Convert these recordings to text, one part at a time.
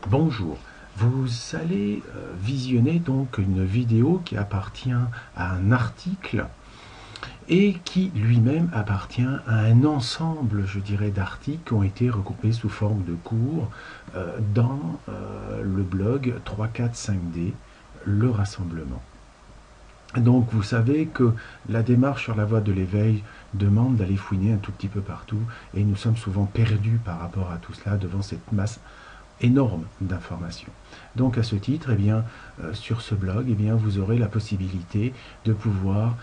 Bonjour, vous allez visionner donc une vidéo qui appartient à un article et qui lui-même appartient à un ensemble, je dirais, d'articles qui ont été regroupés sous forme de cours dans le blog 345D, le rassemblement. Donc vous savez que la démarche sur la voie de l'éveil demande d'aller fouiner un tout petit peu partout et nous sommes souvent perdus par rapport à tout cela devant cette masse énorme d'informations. Donc à ce titre, sur ce blog, vous aurez la possibilité de pouvoir,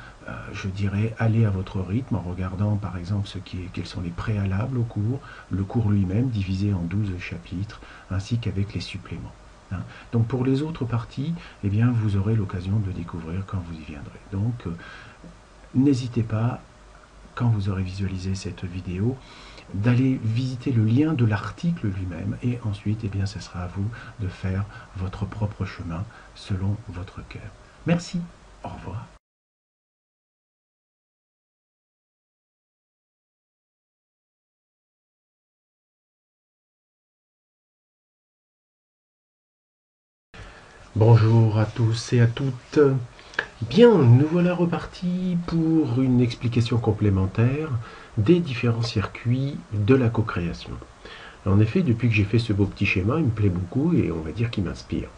je dirais, aller à votre rythme en regardant par exemple quels sont les préalables au cours, le cours lui-même divisé en 12 chapitres, ainsi qu'avec les suppléments. Donc pour les autres parties, vous aurez l'occasion de découvrir quand vous y viendrez. Donc n'hésitez pas, quand vous aurez visualisé cette vidéo, d'aller visiter le lien de l'article lui-même et ensuite, ce sera à vous de faire votre propre chemin selon votre cœur. Merci, au revoir. Bonjour à tous et à toutes. Bien, nous voilà repartis pour une explication complémentaire des différents circuits de la co-création. En effet, depuis que j'ai fait ce beau petit schéma, il me plaît beaucoup et on va dire qu'il m'inspire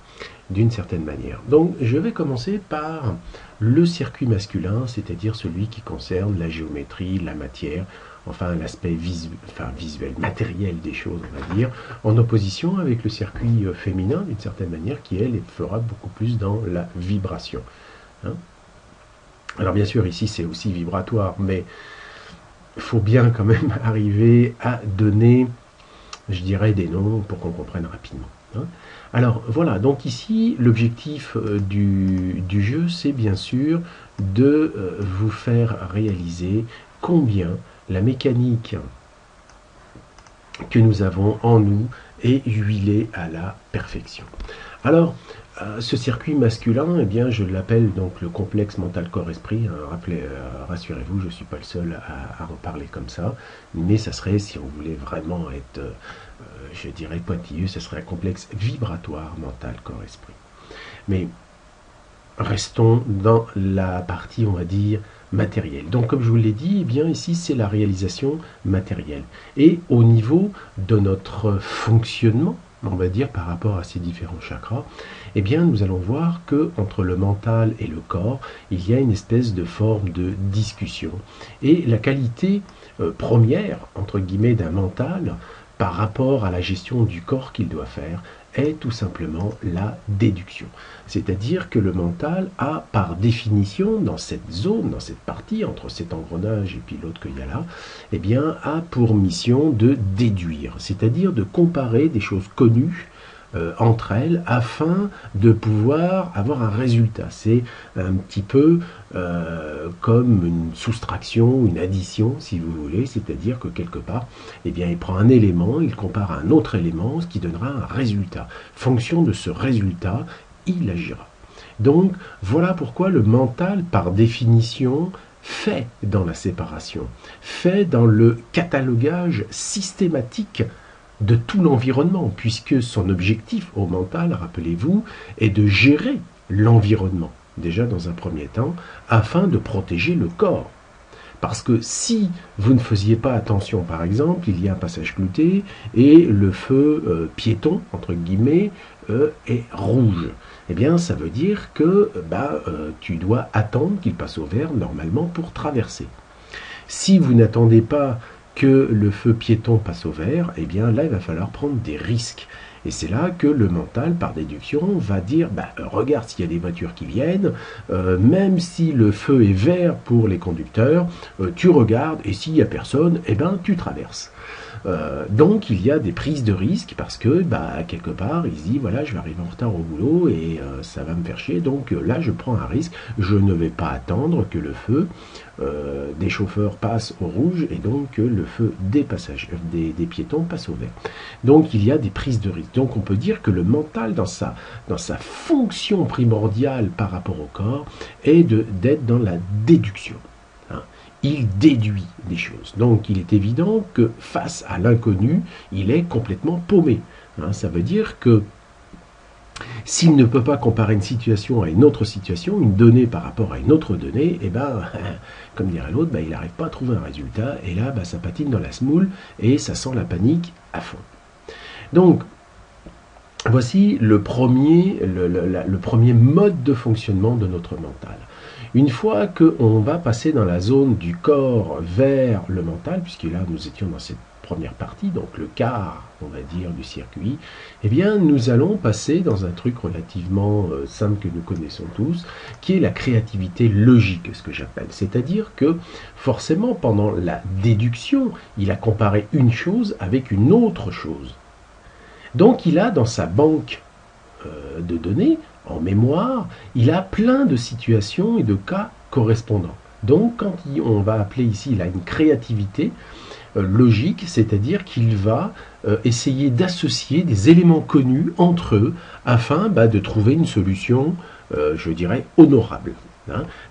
d'une certaine manière. Donc, je vais commencer par le circuit masculin, c'est-à-dire celui qui concerne la géométrie, la matière, enfin l'aspect visuel, matériel des choses, on va dire, en opposition avec le circuit féminin, d'une certaine manière, qui, elle, fera beaucoup plus dans la vibration. Hein. Alors, bien sûr, ici, c'est aussi vibratoire, mais il faut bien quand même arriver à donner, je dirais, des noms pour qu'on comprenne rapidement. Hein. Alors voilà, donc ici l'objectif du jeu, c'est bien sûr de vous faire réaliser combien la mécanique que nous avons en nous est huilée à la perfection. Alors, ce circuit masculin, je l'appelle donc le complexe mental corps-esprit. Rassurez-vous, je ne suis pas le seul à en parler comme ça, mais ça serait, si on voulait vraiment être, je dirais, pointilleux, ce serait un complexe vibratoire mental corps-esprit. Mais restons dans la partie, on va dire, matérielle. Donc, comme je vous l'ai dit, ici, c'est la réalisation matérielle. Et au niveau de notre fonctionnement, on va dire, par rapport à ces différents chakras, nous allons voir que entre le mental et le corps, il y a une espèce de forme de discussion. Et la qualité première, entre guillemets, d'un mental, par rapport à la gestion du corps qu'il doit faire, est tout simplement la déduction. C'est-à-dire que le mental a, par définition, dans cette zone, dans cette partie, entre cet engrenage et puis l'autre qu'il y a là, a pour mission de déduire, c'est-à-dire de comparer des choses connues entre elles afin de pouvoir avoir un résultat. C'est un petit peu comme une soustraction, une addition si vous voulez, c'est-à-dire que quelque part, il prend un élément, il compare à un autre élément, ce qui donnera un résultat. Fonction de ce résultat, il agira. Donc voilà pourquoi le mental, par définition, fait dans la séparation, fait dans le catalogage systématique de tout l'environnement, puisque son objectif au mental, rappelez-vous, est de gérer l'environnement, déjà dans un premier temps, afin de protéger le corps. Parce que si vous ne faisiez pas attention, par exemple, il y a un passage clouté et le feu piéton, entre guillemets, est rouge. Ça veut dire que tu dois attendre qu'il passe au vert normalement pour traverser. Si vous n'attendez pas que le feu piéton passe au vert, là, il va falloir prendre des risques. Et c'est là que le mental, par déduction, va dire, regarde s'il y a des voitures qui viennent, même si le feu est vert pour les conducteurs, tu regardes, et s'il n'y a personne, tu traverses. Donc il y a des prises de risques parce que quelque part il se dit voilà, je vais arriver en retard au boulot et ça va me faire chier, donc là je prends un risque, je ne vais pas attendre que le feu des chauffeurs passe au rouge et donc que le feu des piétons passe au vert. Donc il y a des prises de risque. Donc on peut dire que le mental dans sa fonction primordiale par rapport au corps est d'être dans la déduction. Il déduit des choses. Donc il est évident que face à l'inconnu, il est complètement paumé. Ça veut dire que s'il ne peut pas comparer une situation à une autre situation, une donnée par rapport à une autre donnée, eh ben, comme dirait l'autre, il n'arrive pas à trouver un résultat, et là, ça patine dans la semoule, et ça sent la panique à fond. Donc, voici le premier mode de fonctionnement de notre mental. Une fois qu'on va passer dans la zone du corps vers le mental, puisque là nous étions dans cette première partie, donc le quart, on va dire, du circuit, eh bien nous allons passer dans un truc relativement simple que nous connaissons tous, qui est la créativité logique, ce que j'appelle. C'est-à-dire que forcément pendant la déduction, il a comparé une chose avec une autre chose. Donc il a dans sa banque de données, en mémoire, il a plein de situations et de cas correspondants. Donc quand on va appeler ici là, une créativité logique, c'est-à-dire qu'il va essayer d'associer des éléments connus entre eux afin de trouver une solution, je dirais, honorable.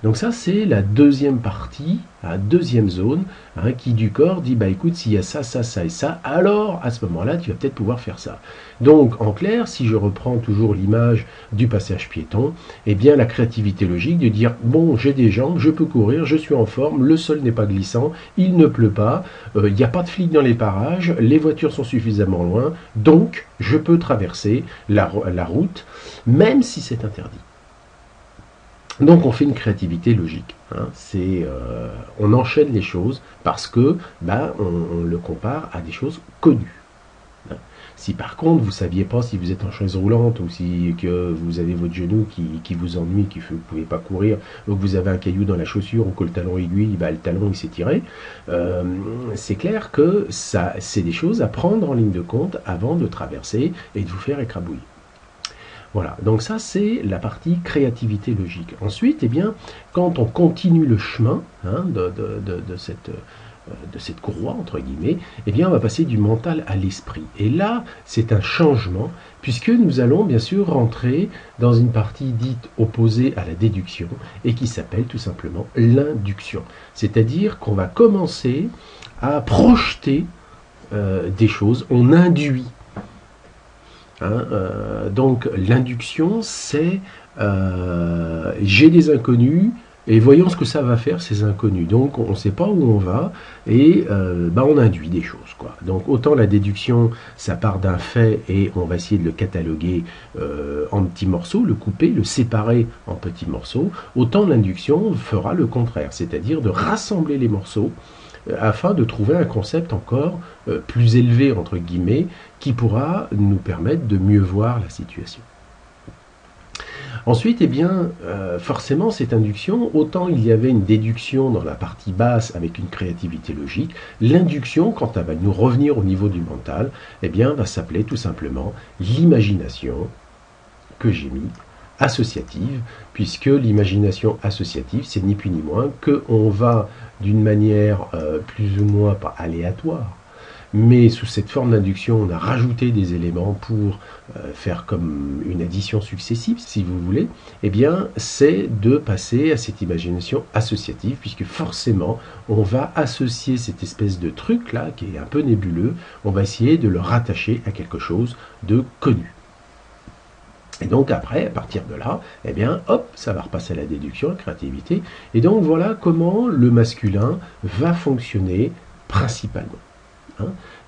Donc ça c'est la deuxième partie, la deuxième zone, qui du corps dit écoute, s'il y a ça, ça, ça et ça, alors à ce moment-là tu vas peut-être pouvoir faire ça. Donc en clair, si je reprends toujours l'image du passage piéton, eh bien la créativité logique de dire bon, j'ai des jambes, je peux courir, je suis en forme, le sol n'est pas glissant, il ne pleut pas, il n'y a pas de flics dans les parages, les voitures sont suffisamment loin, donc je peux traverser la route, même si c'est interdit. Donc on fait une créativité logique. On enchaîne les choses parce que on le compare à des choses connues. Si par contre vous ne saviez pas si vous êtes en chaise roulante ou si que vous avez votre genou qui vous ennuie, que vous ne pouvez pas courir, ou que vous avez un caillou dans la chaussure ou que le talon aiguille, le talon il s'est tiré, c'est clair que c'est des choses à prendre en ligne de compte avant de traverser et de vous faire écrabouiller. Voilà, donc ça c'est la partie créativité logique. Ensuite, quand on continue le chemin de cette courroie, entre guillemets, on va passer du mental à l'esprit. Et là, c'est un changement, puisque nous allons bien sûr rentrer dans une partie dite opposée à la déduction, et qui s'appelle tout simplement l'induction. C'est-à-dire qu'on va commencer à projeter des choses, on induit. Donc l'induction, c'est j'ai des inconnus et voyons ce que ça va faire ces inconnus. Donc on ne sait pas où on va et on induit des choses, quoi. Donc autant la déduction, ça part d'un fait et on va essayer de le cataloguer en petits morceaux, le couper, le séparer en petits morceaux. Autant l'induction fera le contraire, c'est-à-dire de rassembler les morceaux afin de trouver un concept encore plus élevé, entre guillemets, qui pourra nous permettre de mieux voir la situation. Ensuite, forcément, cette induction, autant il y avait une déduction dans la partie basse avec une créativité logique, l'induction, quand elle va nous revenir au niveau du mental, va s'appeler tout simplement l'imagination, que j'ai mis, associative, puisque l'imagination associative, c'est ni plus ni moins qu'on va d'une manière plus ou moins pas aléatoire, mais sous cette forme d'induction, on a rajouté des éléments pour faire comme une addition successive, si vous voulez, c'est de passer à cette imagination associative, puisque forcément, on va associer cette espèce de truc-là, qui est un peu nébuleux, on va essayer de le rattacher à quelque chose de connu. Et donc après, à partir de là, hop, ça va repasser à la déduction, à la créativité. Et donc voilà comment le masculin va fonctionner principalement.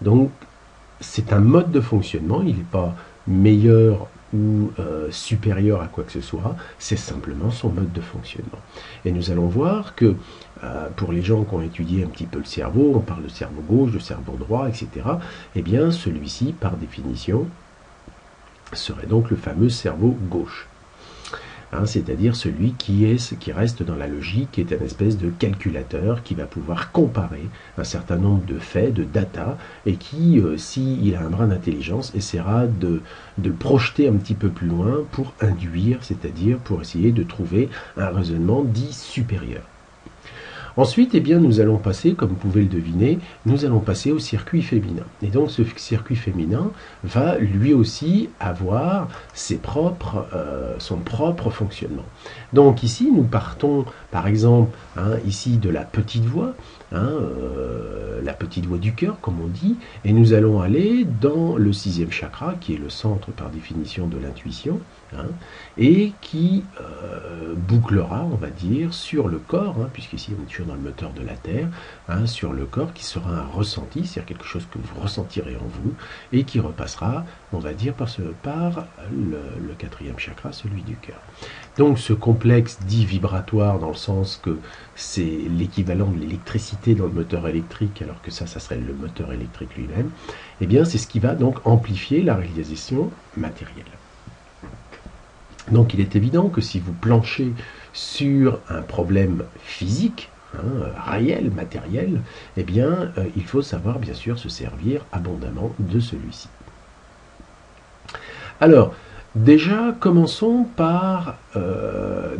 Donc c'est un mode de fonctionnement, il n'est pas meilleur ou supérieur à quoi que ce soit, c'est simplement son mode de fonctionnement. Et nous allons voir que pour les gens qui ont étudié un petit peu le cerveau, on parle de cerveau gauche, de cerveau droit, etc. Celui-ci, par définition, serait donc le fameux cerveau gauche. C'est-à-dire celui qui reste dans la logique, qui est un espèce de calculateur qui va pouvoir comparer un certain nombre de faits, de data, et qui, s'il a un brin d'intelligence, essaiera de le projeter un petit peu plus loin pour induire, c'est-à-dire pour essayer de trouver un raisonnement dit supérieur. Ensuite, nous allons passer, comme vous pouvez le deviner, nous allons passer au circuit féminin. Et donc ce circuit féminin va lui aussi avoir son propre fonctionnement. Donc ici, nous partons, par exemple, ici de la petite voix. La petite voie du cœur, comme on dit, et nous allons aller dans le 6e chakra, qui est le centre par définition de l'intuition, hein, et qui bouclera, on va dire, sur le corps, hein, puisqu'ici on est toujours dans le moteur de la Terre, hein, sur le corps qui sera un ressenti, c'est-à-dire quelque chose que vous ressentirez en vous, et qui repassera, on va dire, par le 4e chakra, celui du cœur. Donc ce complexe dit vibratoire dans le sens que c'est l'équivalent de l'électricité dans le moteur électrique, alors que ça serait le moteur électrique lui-même, eh bien c'est ce qui va donc amplifier la réalisation matérielle. Donc il est évident que si vous planchez sur un problème physique, réel, matériel, eh bien il faut savoir bien sûr se servir abondamment de celui-ci. Alors, déjà, commençons par, je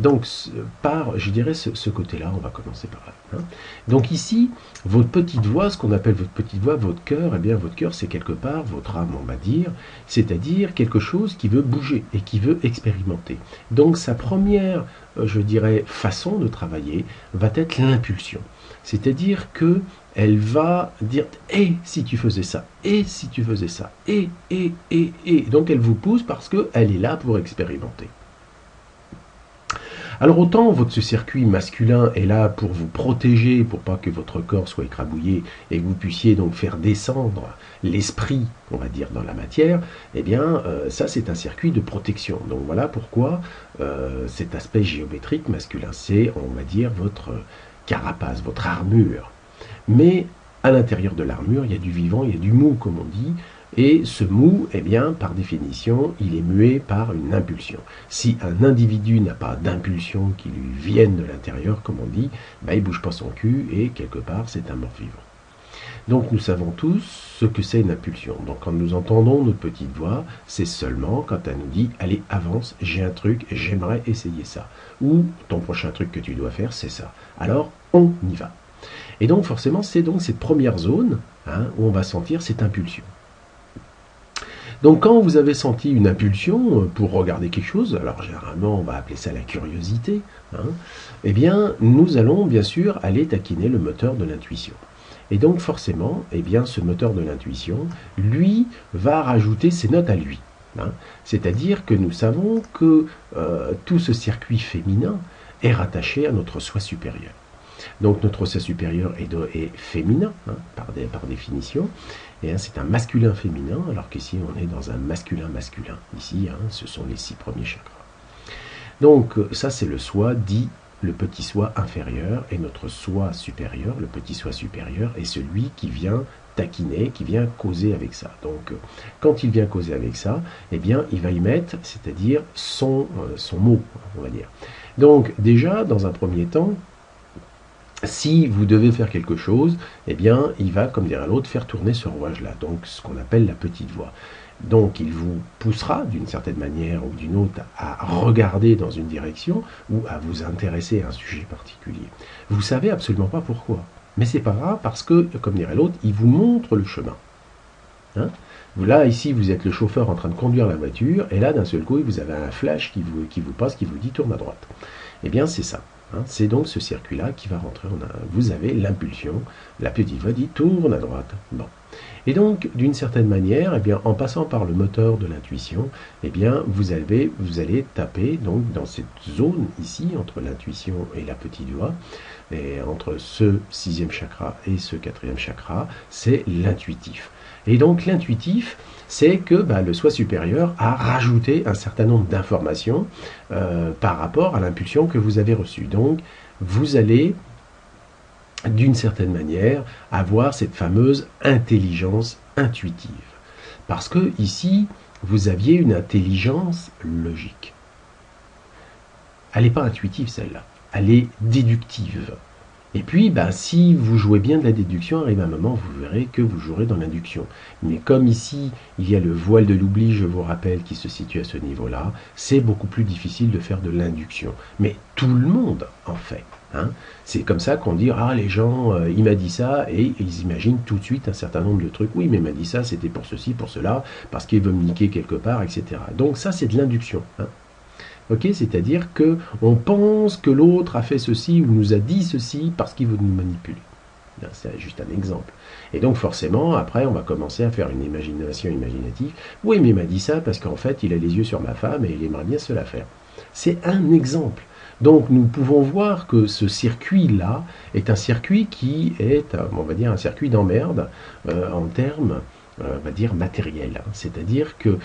dirais, ce côté-là, on va commencer par là. Hein. Donc ici, votre petite voix, ce qu'on appelle votre petite voix, votre cœur, eh bien votre cœur c'est quelque part votre âme, on va dire, c'est-à-dire quelque chose qui veut bouger et qui veut expérimenter. Donc sa première, je dirais, façon de travailler va être l'impulsion. C'est-à-dire que elle va dire « et si tu faisais ça, et si tu faisais ça, et. » Donc elle vous pousse parce qu'elle est là pour expérimenter. Alors autant ce circuit masculin est là pour vous protéger, pour pas que votre corps soit écrabouillé et que vous puissiez donc faire descendre l'esprit, on va dire, dans la matière, eh bien ça c'est un circuit de protection. Donc voilà pourquoi cet aspect géométrique masculin, c'est, on va dire, votre carapace, votre armure. Mais à l'intérieur de l'armure, il y a du vivant, il y a du mou, comme on dit, et ce mou, eh bien, par définition, il est mué par une impulsion. Si un individu n'a pas d'impulsion qui lui vienne de l'intérieur, comme on dit, ben, il ne bouge pas son cul, et quelque part, c'est un mort-vivant. Donc nous savons tous ce que c'est une impulsion. Donc quand nous entendons notre petite voix, c'est seulement quand elle nous dit « Allez, avance, j'ai un truc, j'aimerais essayer ça. » Ou « Ton prochain truc que tu dois faire, c'est ça. » Alors, on y va. Et donc forcément, c'est donc cette première zone où on va sentir cette impulsion. Donc quand vous avez senti une impulsion pour regarder quelque chose, alors généralement on va appeler ça la curiosité, eh bien nous allons bien sûr aller taquiner le moteur de l'intuition. Et donc forcément, eh bien, ce moteur de l'intuition, lui, va rajouter ses notes à lui. C'est-à-dire que nous savons que tout ce circuit féminin est rattaché à notre soi supérieur. Donc notre soi supérieur est féminin, par définition, et c'est un masculin-féminin, alors qu'ici on est dans un masculin-masculin. Ici, ce sont les 6 premiers chakras. Donc ça c'est le soi dit, le petit soi inférieur, et notre soi supérieur, le petit soi supérieur, est celui qui vient taquiner, qui vient causer avec ça. Donc quand il vient causer avec ça, eh bien il va y mettre, c'est-à-dire son mot, on va dire. Donc déjà, dans un premier temps, si vous devez faire quelque chose, eh bien, il va, comme dirait l'autre, faire tourner ce rouage-là, donc ce qu'on appelle la petite voix. Donc, il vous poussera, d'une certaine manière ou d'une autre, à regarder dans une direction ou à vous intéresser à un sujet particulier. Vous savez absolument pas pourquoi, mais c'est pas grave parce que, comme dirait l'autre, il vous montre le chemin. Là, ici, vous êtes le chauffeur en train de conduire la voiture, et là, d'un seul coup, vous avez un flash qui vous passe, qui vous dit « tourne à droite ». Eh bien, c'est ça. C'est donc ce circuit-là qui va rentrer en un. Vous avez l'impulsion, la petite voix dit tourne à droite. Bon. Et donc, d'une certaine manière, eh bien, en passant par le moteur de l'intuition, eh bien, vous allez taper donc, dans cette zone ici, entre l'intuition et la petite voix, et entre ce 6e chakra et ce 4e chakra, c'est l'intuitif. Et donc l'intuitif, c'est que le soi supérieur a rajouté un certain nombre d'informations par rapport à l'impulsion que vous avez reçue. Donc vous allez, d'une certaine manière, avoir cette fameuse intelligence intuitive. Parce que ici, vous aviez une intelligence logique. Elle n'est pas intuitive celle-là, elle est déductive. Et puis, si vous jouez bien de la déduction, arrive un moment, vous verrez que vous jouerez dans l'induction. Mais comme ici, il y a le voile de l'oubli, je vous rappelle, qui se situe à ce niveau-là, c'est beaucoup plus difficile de faire de l'induction. Mais tout le monde en fait. C'est comme ça qu'on dit, les gens, il m'a dit ça, et ils imaginent tout de suite un certain nombre de trucs. Oui, mais il m'a dit ça, c'était pour ceci, pour cela, parce qu'il veut me niquer quelque part, etc. Donc ça, c'est de l'induction. C'est-à-dire qu'on pense que l'autre a fait ceci ou nous a dit ceci parce qu'il veut nous manipuler. C'est juste un exemple. Et donc forcément, après, on va commencer à faire une imagination imaginative. Oui, mais il m'a dit ça parce qu'en fait, il a les yeux sur ma femme et il aimerait bien se la faire. C'est un exemple. Donc nous pouvons voir que ce circuit-là est un circuit qui est, on va dire, un circuit d'emmerde en termes, on va dire, matériels. C'est-à-dire que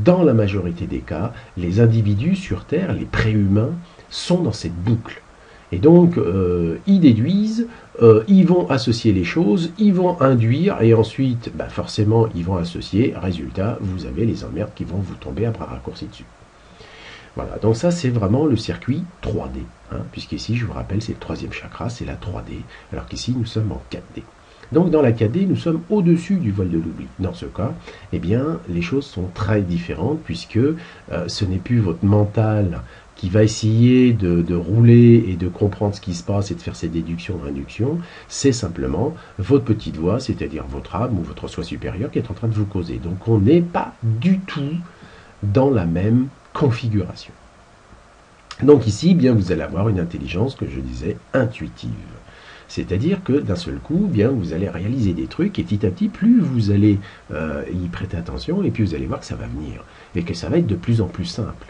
dans la majorité des cas, les individus sur Terre, les préhumains, sont dans cette boucle. Et donc, ils déduisent, ils vont associer les choses, ils vont induire, et ensuite, forcément, ils vont associer. Résultat, vous avez les emmerdes qui vont vous tomber à bras raccourcis dessus. Voilà, donc ça, c'est vraiment le circuit 3D. Puisqu'ici, je vous rappelle, c'est le troisième chakra, c'est la 3D, alors qu'ici, nous sommes en 4D. Donc dans la 4D, nous sommes au-dessus du voile de l'oubli. Dans ce cas, eh bien, les choses sont très différentes, puisque ce n'est plus votre mental qui va essayer de rouler et de comprendre ce qui se passe et de faire ses déductions et inductions, c'est simplement votre petite voix, c'est-à-dire votre âme ou votre soi supérieur qui est en train de vous causer. Donc on n'est pas du tout dans la même configuration. Donc ici, bien, vous allez avoir une intelligence, que je disais, intuitive. C'est-à-dire que d'un seul coup, bien, vous allez réaliser des trucs et petit à petit, plus vous allez y prêter attention et puis vous allez voir que ça va venir et que ça va être de plus en plus simple.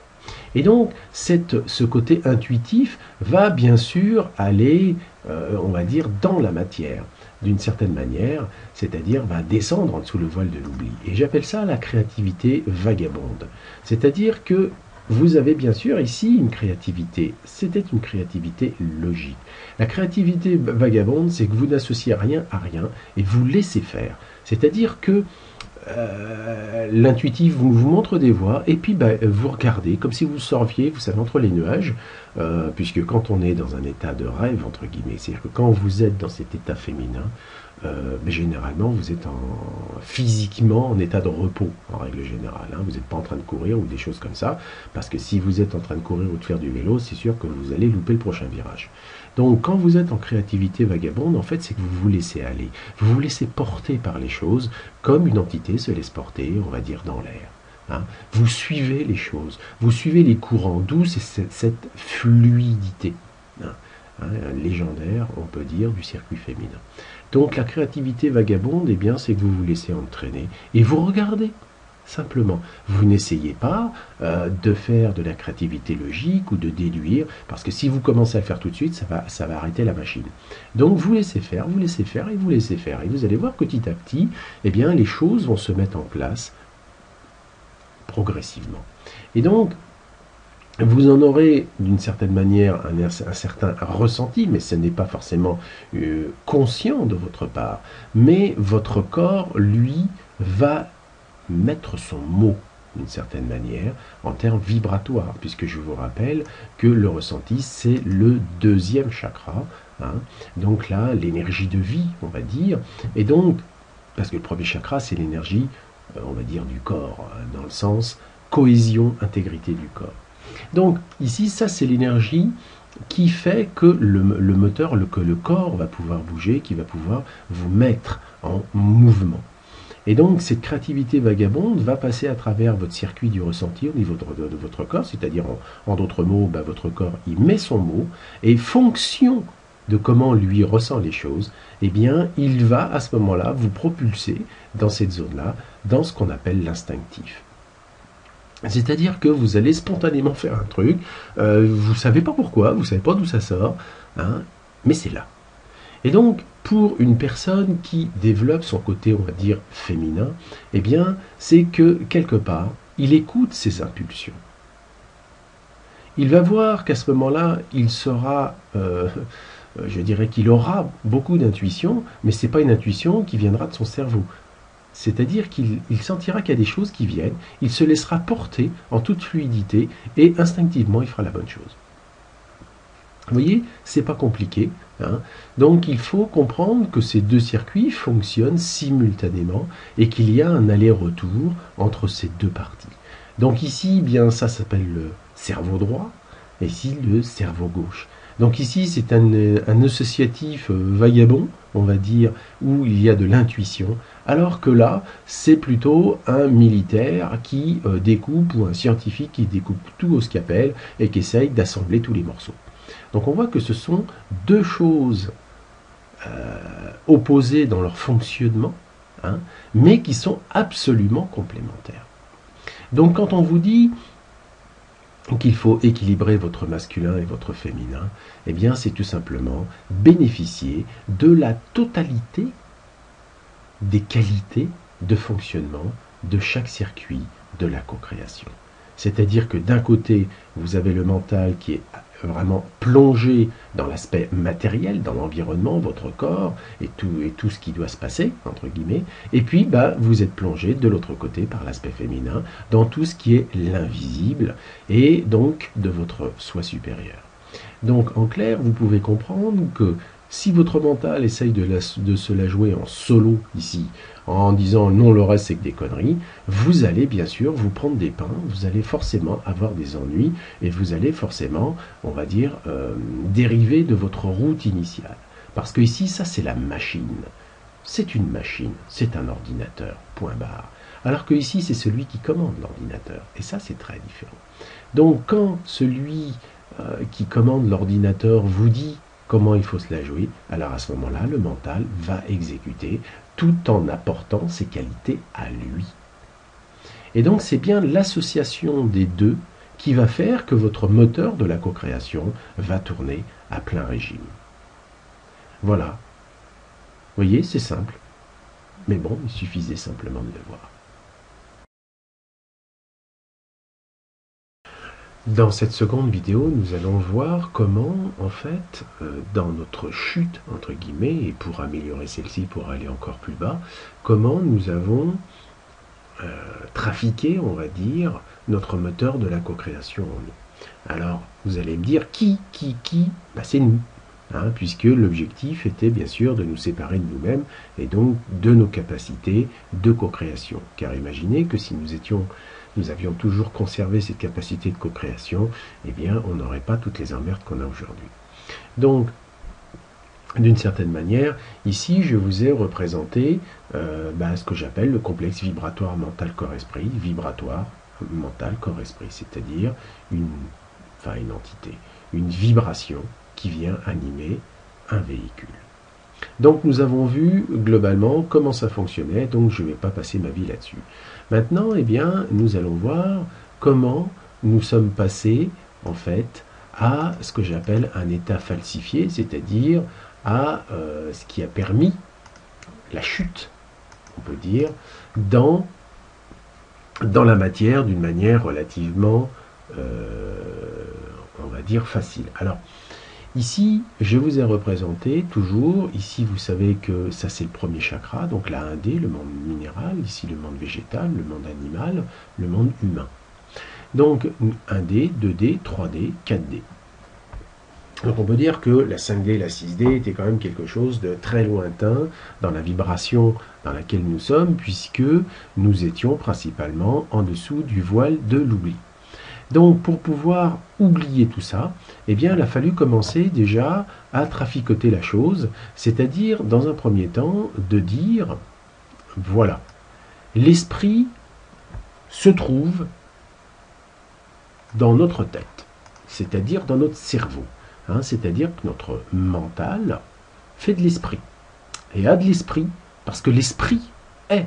Et donc, ce côté intuitif va bien sûr aller, on va dire, dans la matière, d'une certaine manière, c'est-à-dire va descendre en dessous le voile de l'oubli. Et j'appelle ça la créativité vagabonde. C'est-à-dire que vous avez bien sûr ici une créativité, c'était une créativité logique. La créativité vagabonde, c'est que vous n'associez rien à rien et vous laissez faire. C'est-à-dire que l'intuitif vous montre des voies et puis vous regardez comme si vous sorviez, vous savez, entre les nuages, puisque quand on est dans un état de rêve, entre guillemets, c'est-à-dire que quand vous êtes dans cet état féminin, généralement vous êtes physiquement en état de repos, en règle générale. Vous n'êtes pas en train de courir ou des choses comme ça, parce que si vous êtes en train de courir ou de faire du vélo, c'est sûr que vous allez louper le prochain virage. Donc quand vous êtes en créativité vagabonde, en fait, c'est que vous vous laissez aller. Vous vous laissez porter par les choses, comme une entité se laisse porter, on va dire, dans l'air. Vous suivez les choses, vous suivez les courants, d'où c'est cette fluidité légendaire, on peut dire, du circuit féminin. Donc la créativité vagabonde, eh bien, c'est que vous vous laissez entraîner et vous regardez. Simplement, vous n'essayez pas de faire de la créativité logique ou de déduire, parce que si vous commencez à le faire tout de suite, ça va arrêter la machine. Donc vous laissez faire, vous laissez faire et vous laissez faire. Et vous allez voir que petit à petit, eh bien, les choses vont se mettre en place progressivement. Et donc, vous en aurez d'une certaine manière un certain ressenti, mais ce n'est pas forcément conscient de votre part. Mais votre corps, lui, va mettre son mot d'une certaine manière en termes vibratoires, puisque je vous rappelle que le ressenti, c'est le deuxième chakra. Donc là, l'énergie de vie, on va dire. Et donc, parce que le premier chakra, c'est l'énergie, on va dire, du corps, dans le sens cohésion, intégrité du corps. Donc ici, ça c'est l'énergie qui fait que le moteur, que le corps va pouvoir bouger, qui va pouvoir vous mettre en mouvement. Et donc cette créativité vagabonde va passer à travers votre circuit du ressenti au niveau de votre corps, c'est-à-dire en d'autres mots, votre corps il met son mot, et fonction de comment lui ressent les choses, eh bien il va à ce moment-là vous propulser dans cette zone-là, dans ce qu'on appelle l'instinctif. C'est-à-dire que vous allez spontanément faire un truc, vous ne savez pas pourquoi, vous ne savez pas d'où ça sort, mais c'est là. Et donc, pour une personne qui développe son côté, on va dire, féminin, eh bien, c'est que, quelque part, il écoute ses impulsions. Il va voir qu'à ce moment-là, il sera, je dirais qu'il aura beaucoup d'intuition, mais ce n'est pas une intuition qui viendra de son cerveau. C'est-à-dire qu'il sentira qu'il y a des choses qui viennent, il se laissera porter en toute fluidité et instinctivement il fera la bonne chose. Vous voyez, c'est pas compliqué. Donc il faut comprendre que ces deux circuits fonctionnent simultanément et qu'il y a un aller-retour entre ces deux parties. Donc ici, bien ça s'appelle le cerveau droit et ici le cerveau gauche. Donc ici, c'est un associatif vagabond, on va dire, où il y a de l'intuition, alors que là, c'est plutôt un militaire qui découpe, ou un scientifique qui découpe tout au scalpel et qui essaye d'assembler tous les morceaux. Donc on voit que ce sont deux choses opposés dans leur fonctionnement, hein, mais qui sont absolument complémentaires. Donc quand on vous dit qu'il faut équilibrer votre masculin et votre féminin, eh bien c'est tout simplement bénéficier de la totalité des qualités de fonctionnement de chaque circuit de la co-création. C'est-à-dire que d'un côté, vous avez le mental qui est vraiment plongé dans l'aspect matériel, dans l'environnement, votre corps et tout ce qui doit se passer, entre guillemets, et puis vous êtes plongé de l'autre côté par l'aspect féminin, dans tout ce qui est l'invisible et donc de votre soi supérieur. Donc en clair, vous pouvez comprendre que si votre mental essaye de se la jouer en solo ici, en disant non, le reste c'est que des conneries, vous allez bien sûr vous prendre des pains, vous allez forcément avoir des ennuis et vous allez forcément, on va dire, dériver de votre route initiale. Parce que ici, ça c'est la machine. C'est une machine, c'est un ordinateur, point barre. Alors que ici, c'est celui qui commande l'ordinateur. Et ça, c'est très différent. Donc quand celui qui commande l'ordinateur vous dit comment il faut se la jouer, alors à ce moment-là, le mental va exécuter tout en apportant ses qualités à lui. Et donc c'est bien l'association des deux qui va faire que votre moteur de la co-création va tourner à plein régime. Voilà. Vous voyez, c'est simple. Mais bon, il suffisait simplement de le voir. Dans cette seconde vidéo, nous allons voir comment, en fait, dans notre chute, entre guillemets, et pour améliorer celle-ci, pour aller encore plus bas, comment nous avons trafiqué, on va dire, notre moteur de la co-création en nous. Alors, vous allez me dire, qui c'est nous, hein, puisque l'objectif était bien sûr de nous séparer de nous-mêmes, et donc de nos capacités de co-création. Car imaginez que si nous avions toujours conservé cette capacité de co-création, eh bien, on n'aurait pas toutes les emmerdes qu'on a aujourd'hui. Donc, d'une certaine manière, ici, je vous ai représenté ce que j'appelle le complexe vibratoire mental-corps-esprit, vibratoire mental-corps-esprit, c'est-à-dire une entité, une vibration qui vient animer un véhicule. Donc nous avons vu globalement comment ça fonctionnait, donc je ne vais pas passer ma vie là-dessus. Maintenant, eh bien, nous allons voir comment nous sommes passés, en fait, à ce que j'appelle un état falsifié, c'est-à-dire à ce qui a permis la chute, on peut dire, dans la matière d'une manière relativement, on va dire, facile. Alors, ici, je vous ai représenté toujours, ici vous savez que ça c'est le premier chakra, donc la 1D, le monde minéral, ici le monde végétal, le monde animal, le monde humain. Donc 1D, 2D, 3D, 4D. Donc on peut dire que la 5D, la 6D était quand même quelque chose de très lointain dans la vibration dans laquelle nous sommes, puisque nous étions principalement en dessous du voile de l'oubli. Donc pour pouvoir oublier tout ça, eh bien il a fallu commencer déjà à traficoter la chose, c'est-à-dire dans un premier temps de dire, voilà, l'esprit se trouve dans notre tête, c'est-à-dire dans notre cerveau, hein, c'est-à-dire que notre mental fait de l'esprit, et a de l'esprit, parce que l'esprit est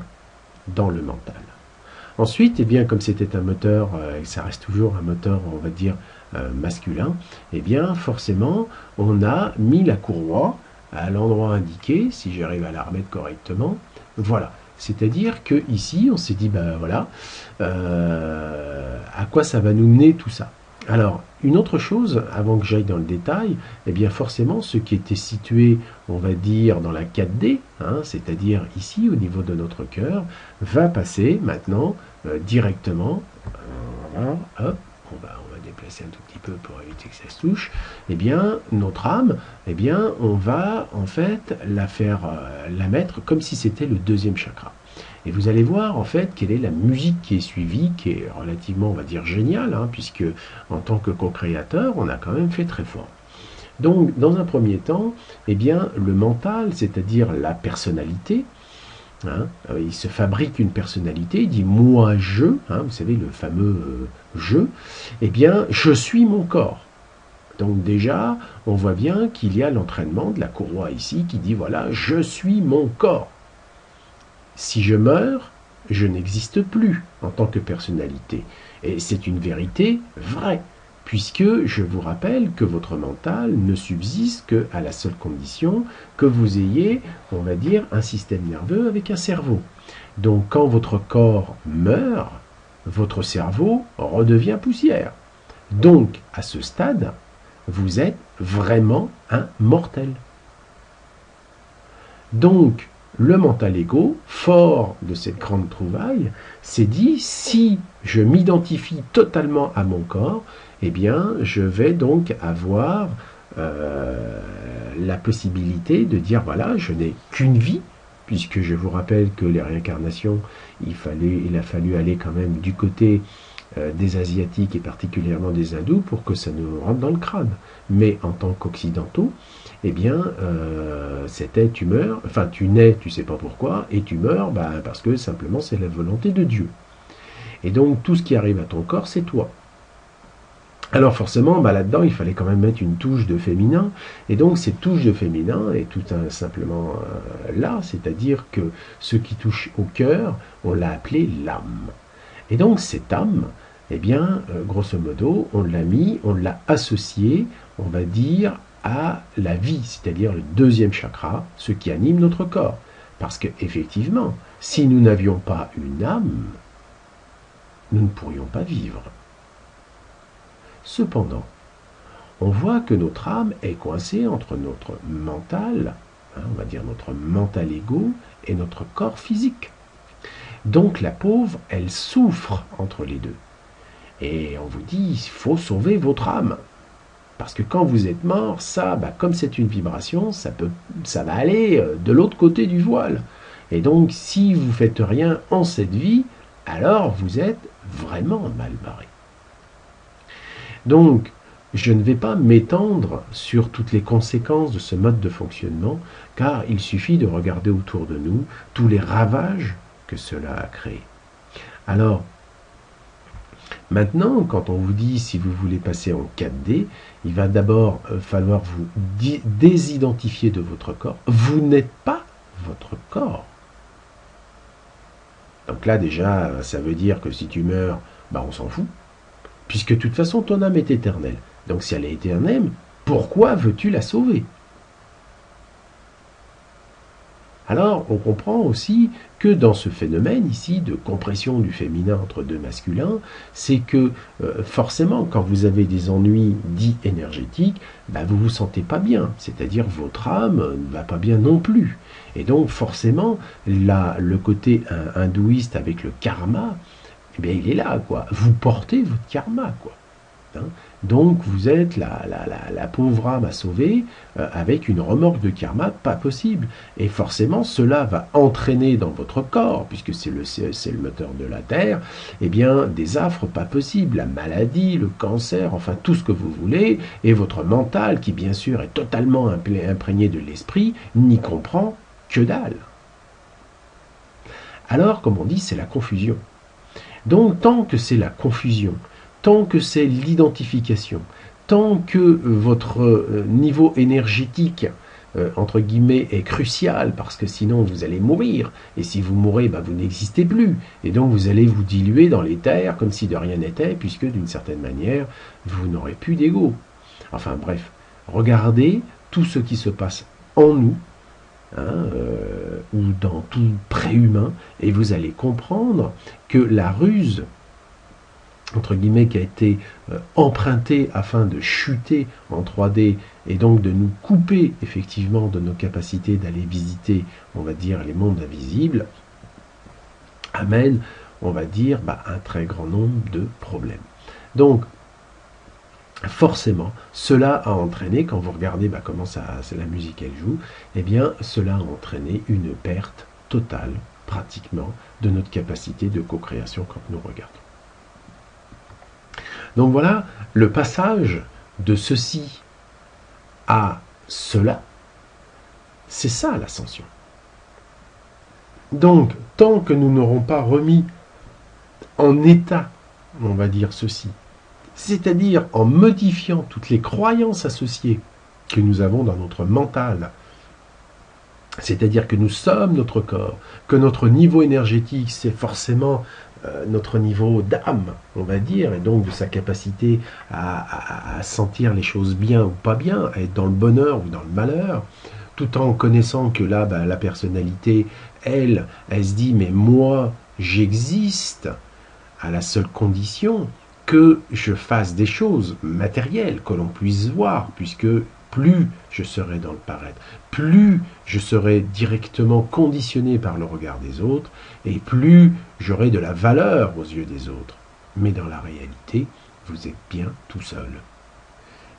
dans le mental. Ensuite, eh bien, comme c'était un moteur, et ça reste toujours un moteur, on va dire, masculin, eh bien, forcément, on a mis la courroie à l'endroit indiqué, si j'arrive à la remettre correctement. Voilà. C'est-à-dire que ici, on s'est dit, voilà, à quoi ça va nous mener tout ça? Alors, une autre chose, avant que j'aille dans le détail, eh bien forcément, ce qui était situé, on va dire, dans la 4D, hein, c'est-à-dire ici, au niveau de notre cœur, va passer maintenant directement, voilà, hop, on va déplacer un tout petit peu pour éviter que ça se touche, eh bien, notre âme, eh bien, on va en fait la mettre comme si c'était le deuxième chakra. Et vous allez voir en fait quelle est la musique qui est suivie, qui est relativement, on va dire, géniale, hein, puisque en tant que co-créateur, on a quand même fait très fort. Donc, dans un premier temps, eh bien, le mental, c'est-à-dire la personnalité, hein, il se fabrique une personnalité, il dit « moi, je hein, », vous savez, le fameux « je », eh bien, je suis mon corps. Donc déjà, on voit bien qu'il y a l'entraînement de la courroie ici qui dit, voilà, je suis mon corps. Si je meurs, je n'existe plus en tant que personnalité. Et c'est une vérité vraie, puisque je vous rappelle que votre mental ne subsiste qu'à la seule condition que vous ayez, on va dire, un système nerveux avec un cerveau. Donc quand votre corps meurt, votre cerveau redevient poussière. Donc, à ce stade, vous êtes vraiment un mortel. Donc, le mental égo, fort de cette grande trouvaille, s'est dit, si je m'identifie totalement à mon corps, eh bien, je vais donc avoir la possibilité de dire, voilà, je n'ai qu'une vie, puisque je vous rappelle que les réincarnations, il a fallu aller quand même du côté des Asiatiques et particulièrement des Hindous pour que ça nous rentre dans le crâne. Mais en tant qu'Occidentaux, eh bien, c'était tu meurs, enfin tu nais, tu sais pas pourquoi, et tu meurs parce que simplement c'est la volonté de Dieu. Et donc tout ce qui arrive à ton corps, c'est toi. Alors forcément, là-dedans, il fallait quand même mettre une touche de féminin, et donc cette touche de féminin est tout simplement là, c'est-à-dire que ce qui touche au cœur, on l'a appelé l'âme. Et donc cette âme, eh bien, grosso modo, on l'a associée, on va dire, à la vie, c'est-à-dire le deuxième chakra, ce qui anime notre corps. Parce que effectivement, si nous n'avions pas une âme, nous ne pourrions pas vivre. Cependant, on voit que notre âme est coincée entre notre mental, on va dire notre mental égo, et notre corps physique. Donc la pauvre, elle souffre entre les deux. Et on vous dit, il faut sauver votre âme. Parce que quand vous êtes mort, ça, comme c'est une vibration, ça va aller de l'autre côté du voile. Et donc, si vous ne faites rien en cette vie, alors vous êtes vraiment mal barré. Donc, je ne vais pas m'étendre sur toutes les conséquences de ce mode de fonctionnement, car il suffit de regarder autour de nous tous les ravages que cela a créé. Alors, maintenant, quand on vous dit si vous voulez passer en 4D, il va d'abord falloir vous désidentifier de votre corps. Vous n'êtes pas votre corps. Donc là, déjà, ça veut dire que si tu meurs, on s'en fout. Puisque de toute façon, ton âme est éternelle. Donc si elle est éternelle, pourquoi veux-tu la sauver? Alors, on comprend aussi que dans ce phénomène ici de compression du féminin entre deux masculins, c'est que forcément, quand vous avez des ennuis dits énergétiques, vous vous sentez pas bien, c'est-à-dire votre âme ne va pas bien non plus. Et donc forcément, là, le côté hindouiste avec le karma, eh bien, il est là, quoi. Vous portez votre karma, quoi. Hein. Donc vous êtes la pauvre âme à sauver avec une remorque de karma pas possible. Et forcément, cela va entraîner dans votre corps, puisque c'est le moteur de la Terre, eh bien, des affres pas possibles, la maladie, le cancer, enfin tout ce que vous voulez, et votre mental, qui bien sûr est totalement imprégné de l'esprit, n'y comprend que dalle. Alors, comme on dit, c'est la confusion. Donc, tant que c'est la confusion, tant que c'est l'identification, tant que votre niveau énergétique, entre guillemets, est crucial, parce que sinon vous allez mourir, et si vous mourrez, vous n'existez plus, et donc vous allez vous diluer dans l'éther comme si de rien n'était, puisque d'une certaine manière, vous n'aurez plus d'ego. Enfin bref, regardez tout ce qui se passe en nous, ou dans tout préhumain, et vous allez comprendre que la ruse, entre guillemets, qui a été empruntée afin de chuter en 3D et donc de nous couper effectivement de nos capacités d'aller visiter, on va dire, les mondes invisibles, amène, on va dire, un très grand nombre de problèmes. Donc, forcément, cela a entraîné, quand vous regardez comment c'est la musique elle joue, eh bien cela a entraîné une perte totale, pratiquement, de notre capacité de co-création quand nous regardons. Donc voilà, le passage de ceci à cela, c'est ça l'ascension. Donc, tant que nous n'aurons pas remis en état, on va dire ceci, c'est-à-dire en modifiant toutes les croyances associées que nous avons dans notre mental. C'est-à-dire que nous sommes notre corps, que notre niveau énergétique, c'est forcément notre niveau d'âme, on va dire, et donc de sa capacité à sentir les choses bien ou pas bien, à être dans le bonheur ou dans le malheur, tout en connaissant que là, la personnalité, elle se dit, mais moi, j'existe à la seule condition que je fasse des choses matérielles, que l'on puisse voir, puisque plus je serai dans le paraître, plus je serai directement conditionné par le regard des autres, et plus j'aurai de la valeur aux yeux des autres. Mais dans la réalité, vous êtes bien tout seul.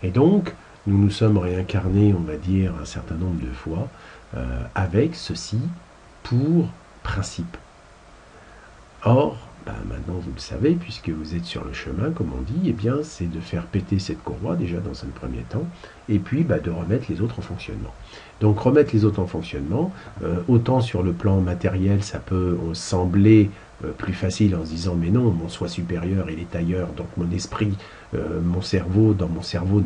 Et donc, nous nous sommes réincarnés, on va dire, un certain nombre de fois, avec ceci pour principe. Or, maintenant vous le savez, puisque vous êtes sur le chemin, comme on dit, c'est de faire péter cette courroie déjà dans un premier temps, et puis de remettre les autres en fonctionnement. Donc remettre les autres en fonctionnement, autant sur le plan matériel, ça peut sembler plus facile en se disant mais non, mon soi supérieur il est ailleurs, donc mon esprit, mon cerveau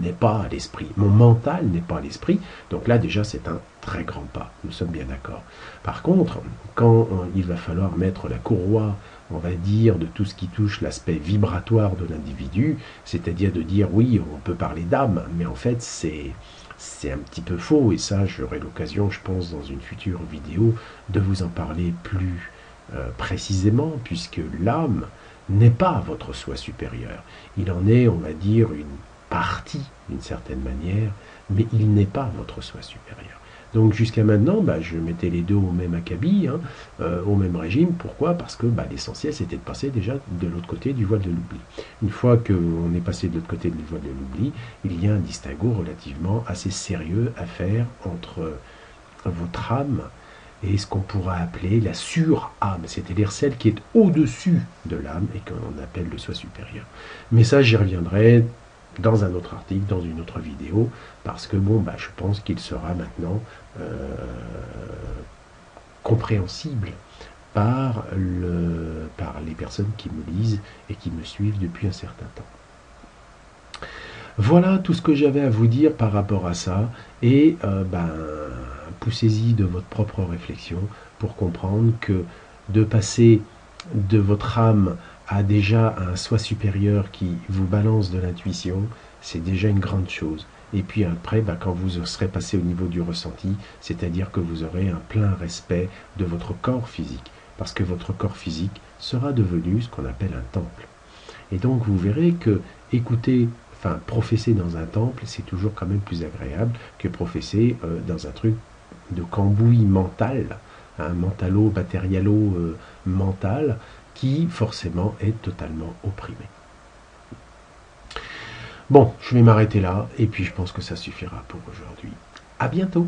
n'est pas à l'esprit, mon mental n'est pas à l'esprit, donc là déjà c'est un très grand pas, nous sommes bien d'accord. Par contre, quand il va falloir mettre la courroie, on va dire, de tout ce qui touche l'aspect vibratoire de l'individu, c'est-à-dire de dire oui, on peut parler d'âme, mais en fait c'est un petit peu faux, et ça j'aurai l'occasion, je pense, dans une future vidéo, de vous en parler plus précisément, puisque l'âme n'est pas votre soi supérieur. Il en est, on va dire, une partie, d'une certaine manière, mais il n'est pas votre soi supérieur. Donc jusqu'à maintenant, je mettais les deux au même acabit, au même régime. Pourquoi? Parce que l'essentiel, c'était de passer déjà de l'autre côté du voile de l'oubli. Une fois qu'on est passé de l'autre côté du voile de l'oubli, il y a un distinguo relativement assez sérieux à faire entre votre âme et ce qu'on pourra appeler la sur-âme, c'est-à-dire celle qui est au-dessus de l'âme et qu'on appelle le soi supérieur. Mais ça, j'y reviendrai dans un autre article, dans une autre vidéo, parce que je pense qu'il sera maintenant compréhensible par les personnes qui me lisent et qui me suivent depuis un certain temps. Voilà tout ce que j'avais à vous dire par rapport à ça, et poussez-y de votre propre réflexion pour comprendre que de passer de votre âme à déjà un soi supérieur qui vous balance de l'intuition, c'est déjà une grande chose. Et puis après, quand vous serez passé au niveau du ressenti, c'est-à-dire que vous aurez un plein respect de votre corps physique, parce que votre corps physique sera devenu ce qu'on appelle un temple. Et donc vous verrez que professer dans un temple, c'est toujours quand même plus agréable que professer dans un truc de cambouis mental, mentalo, matérialo, mental, qui forcément est totalement opprimé. Bon, je vais m'arrêter là, et puis je pense que ça suffira pour aujourd'hui. À bientôt!